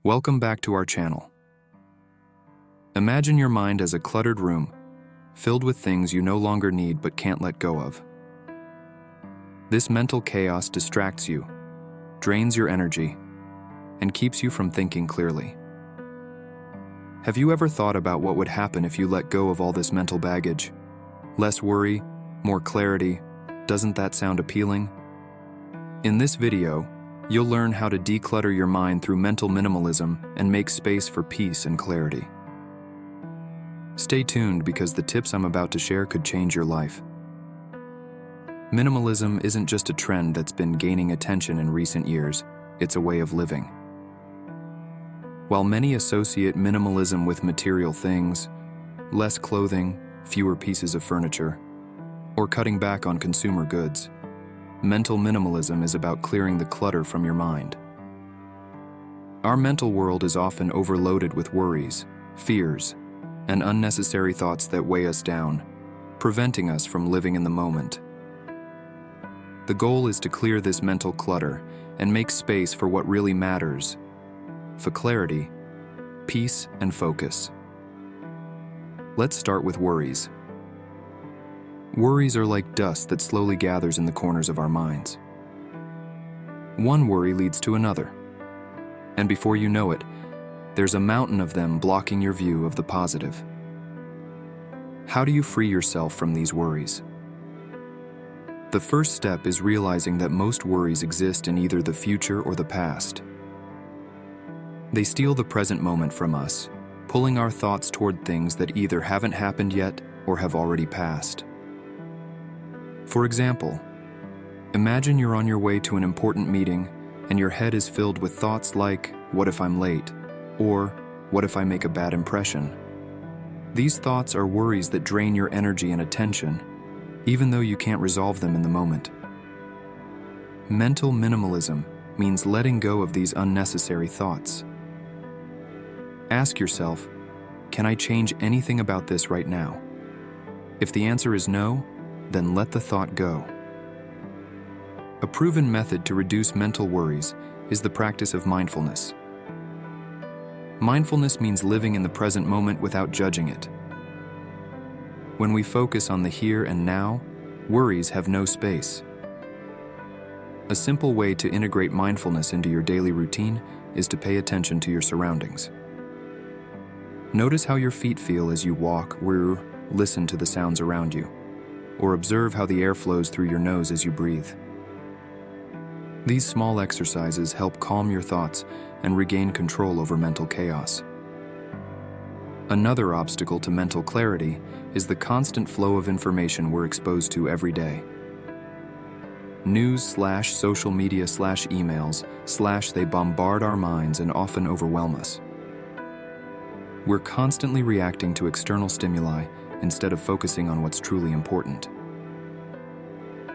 Welcome back to our channel. Imagine your mind as a cluttered room, filled with things you no longer need but can't let go of. This mental chaos distracts you, drains your energy, and keeps you from thinking clearly. Have you ever thought about what would happen if you let go of all this mental baggage? Less worry, more clarity. Doesn't that sound appealing? In this video, you'll learn how to declutter your mind through mental minimalism and make space for peace and clarity. Stay tuned because the tips I'm about to share could change your life. Minimalism isn't just a trend that's been gaining attention in recent years, it's a way of living. While many associate minimalism with material things, less clothing, fewer pieces of furniture, or cutting back on consumer goods, mental minimalism is about clearing the clutter from your mind. Our mental world is often overloaded with worries, fears, and unnecessary thoughts that weigh us down, preventing us from living in the moment. The goal is to clear this mental clutter and make space for what really matters, for clarity, peace, and focus. Let's start with worries. Worries are like dust that slowly gathers in the corners of our minds. One worry leads to another, and before you know it, there's a mountain of them blocking your view of the positive. How do you free yourself from these worries? The first step is realizing that most worries exist in either the future or the past. They steal the present moment from us, pulling our thoughts toward things that either haven't happened yet or have already passed. For example, imagine you're on your way to an important meeting and your head is filled with thoughts like, what if I'm late? Or, what if I make a bad impression? These thoughts are worries that drain your energy and attention, even though you can't resolve them in the moment. Mental minimalism means letting go of these unnecessary thoughts. Ask yourself, can I change anything about this right now? If the answer is no, then let the thought go. A proven method to reduce mental worries is the practice of mindfulness. Mindfulness means living in the present moment without judging it. When we focus on the here and now, worries have no space. A simple way to integrate mindfulness into your daily routine is to pay attention to your surroundings. Notice how your feet feel as you walk or listen to the sounds around you, or observe how the air flows through your nose as you breathe. These small exercises help calm your thoughts and regain control over mental chaos. Another obstacle to mental clarity is the constant flow of information we're exposed to every day. News/social media/emails/ they bombard our minds and often overwhelm us. We're constantly reacting to external stimuli instead of focusing on what's truly important.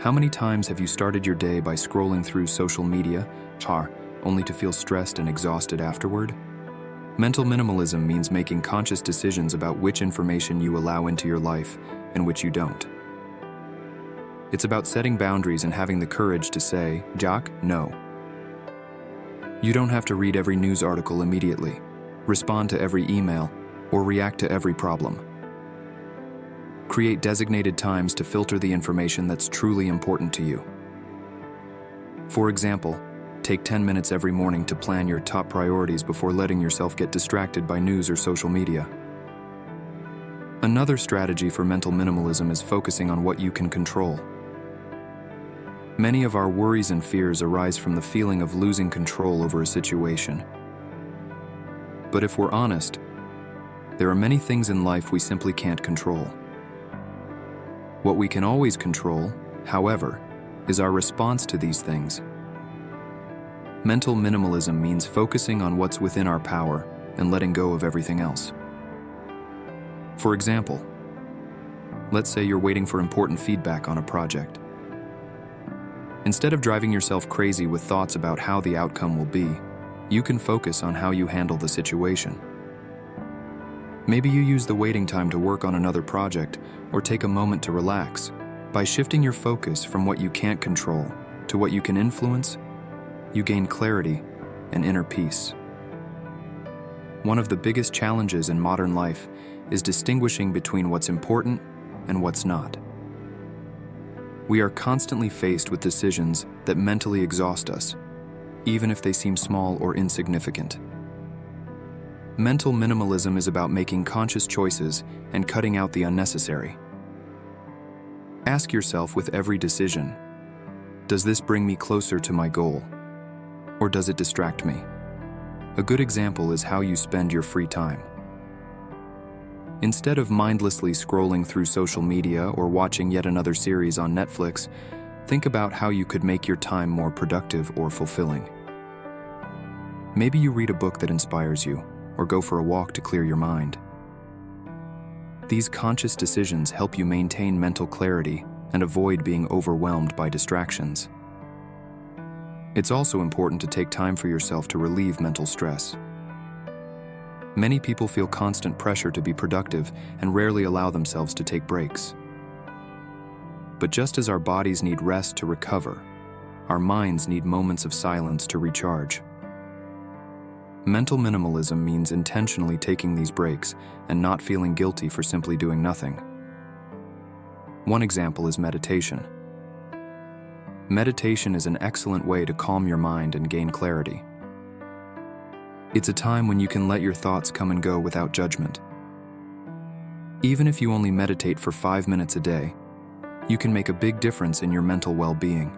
How many times have you started your day by scrolling through social media, only to feel stressed and exhausted afterward? Mental minimalism means making conscious decisions about which information you allow into your life and which you don't. It's about setting boundaries and having the courage to say, no. You don't have to read every news article immediately, respond to every email, or react to every problem. Create designated times to filter the information that's truly important to you. For example, take 10 minutes every morning to plan your top priorities before letting yourself get distracted by news or social media. Another strategy for mental minimalism is focusing on what you can control. Many of our worries and fears arise from the feeling of losing control over a situation. But if we're honest, there are many things in life we simply can't control. What we can always control, however, is our response to these things. Mental minimalism means focusing on what's within our power and letting go of everything else. For example, let's say you're waiting for important feedback on a project. Instead of driving yourself crazy with thoughts about how the outcome will be, you can focus on how you handle the situation. Maybe you use the waiting time to work on another project or take a moment to relax. By shifting your focus from what you can't control to what you can influence, you gain clarity and inner peace. One of the biggest challenges in modern life is distinguishing between what's important and what's not. We are constantly faced with decisions that mentally exhaust us, even if they seem small or insignificant. Mental minimalism is about making conscious choices and cutting out the unnecessary. Ask yourself with every decision, does this bring me closer to my goal, or does it distract me? A good example is how you spend your free time. Instead of mindlessly scrolling through social media or watching yet another series on Netflix, think about how you could make your time more productive or fulfilling. Maybe you read a book that inspires you, or go for a walk to clear your mind. These conscious decisions help you maintain mental clarity and avoid being overwhelmed by distractions. It's also important to take time for yourself to relieve mental stress. Many people feel constant pressure to be productive and rarely allow themselves to take breaks. But just as our bodies need rest to recover, our minds need moments of silence to recharge. Mental minimalism means intentionally taking these breaks and not feeling guilty for simply doing nothing. One example is meditation. Meditation is an excellent way to calm your mind and gain clarity. It's a time when you can let your thoughts come and go without judgment. Even if you only meditate for 5 minutes a day, you can make a big difference in your mental well-being.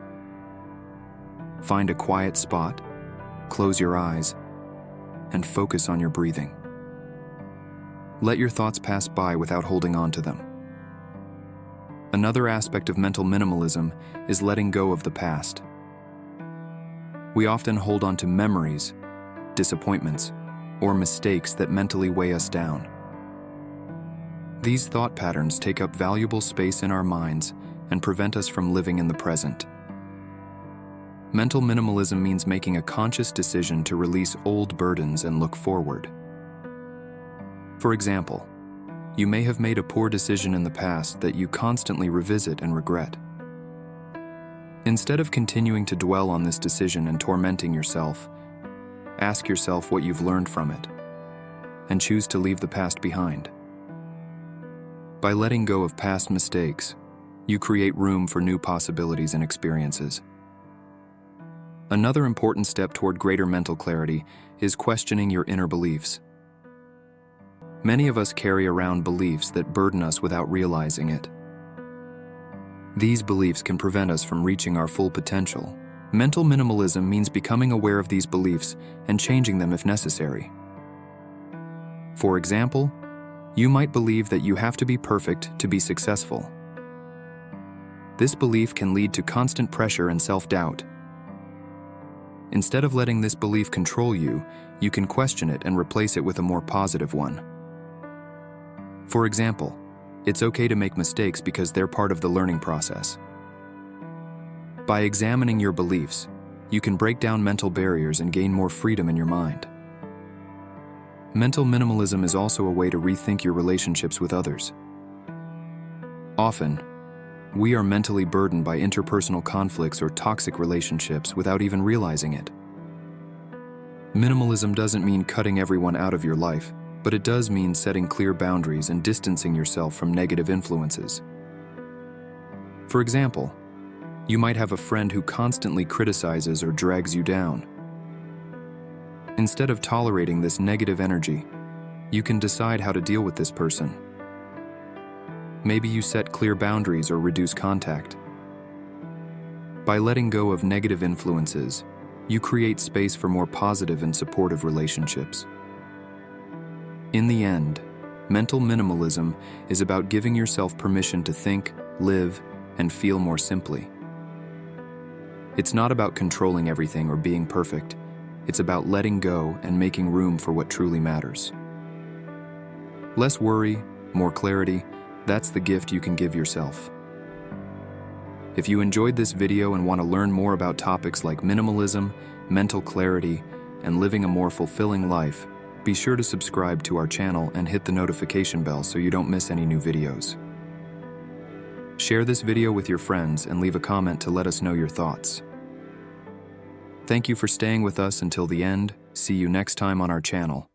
Find a quiet spot, close your eyes, and focus on your breathing. Let your thoughts pass by without holding on to them. Another aspect of mental minimalism is letting go of the past. We often hold on to memories, disappointments, or mistakes that mentally weigh us down. These thought patterns take up valuable space in our minds and prevent us from living in the present. Mental minimalism means making a conscious decision to release old burdens and look forward. For example, you may have made a poor decision in the past that you constantly revisit and regret. Instead of continuing to dwell on this decision and tormenting yourself, ask yourself what you've learned from it, and choose to leave the past behind. By letting go of past mistakes, you create room for new possibilities and experiences. Another important step toward greater mental clarity is questioning your inner beliefs. Many of us carry around beliefs that burden us without realizing it. These beliefs can prevent us from reaching our full potential. Mental minimalism means becoming aware of these beliefs and changing them if necessary. For example, you might believe that you have to be perfect to be successful. This belief can lead to constant pressure and self-doubt. Instead of letting this belief control you, you can question it and replace it with a more positive one. For example, it's okay to make mistakes because they're part of the learning process. By examining your beliefs, you can break down mental barriers and gain more freedom in your mind. Mental minimalism is also a way to rethink your relationships with others. Often, we are mentally burdened by interpersonal conflicts or toxic relationships without even realizing it. Minimalism doesn't mean cutting everyone out of your life, but it does mean setting clear boundaries and distancing yourself from negative influences. For example, you might have a friend who constantly criticizes or drags you down. Instead of tolerating this negative energy, you can decide how to deal with this person. Maybe you set clear boundaries or reduce contact. By letting go of negative influences, you create space for more positive and supportive relationships. In the end, mental minimalism is about giving yourself permission to think, live, and feel more simply. It's not about controlling everything or being perfect. It's about letting go and making room for what truly matters. Less worry, more clarity, that's the gift you can give yourself. If you enjoyed this video and want to learn more about topics like minimalism, mental clarity, and living a more fulfilling life, be sure to subscribe to our channel and hit the notification bell so you don't miss any new videos. Share this video with your friends and leave a comment to let us know your thoughts. Thank you for staying with us until the end. See you next time on our channel.